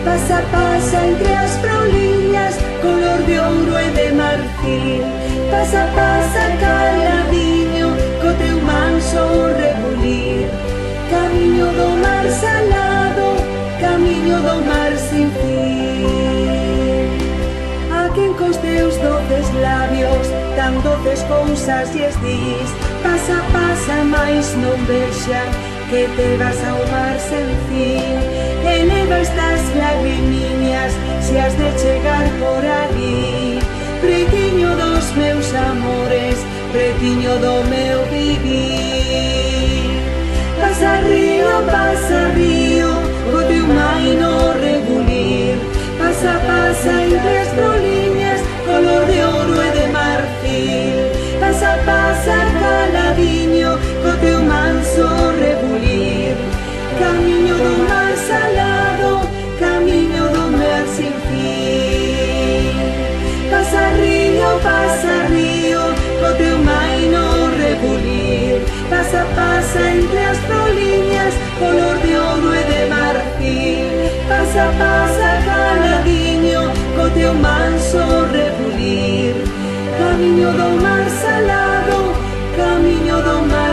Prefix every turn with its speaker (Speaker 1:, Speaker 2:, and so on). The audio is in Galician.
Speaker 1: Pasa entre as frauliñas, color de ouro e de marfil. Pasa caladiño, co teu manso rebulir. Camiño do mar salado, camiño do mar sin fin. A quen cos teus doces labios tan doces cousas lles dis. Pasa, mais non vexan que te vas ao mar sen fin. Eleva estas lagrimiñas se has de chegar por ali. Pretiño dos meus amores, pretiño do meu vivir. Pasa río, o teu maino rebulir. Pasa entre as froliñas, color de ouro e de marfil. Pasa caladiño, co teu manso rebulir. Camiño do mar salado, camiño do mar sin fin. Pasa río, co teu maino rebulir. Pasa entre as froliñas, color de ouro e de marfil. Pasa caladiño, co teu manso rebulir. Camiño do mar salado, camiño do mar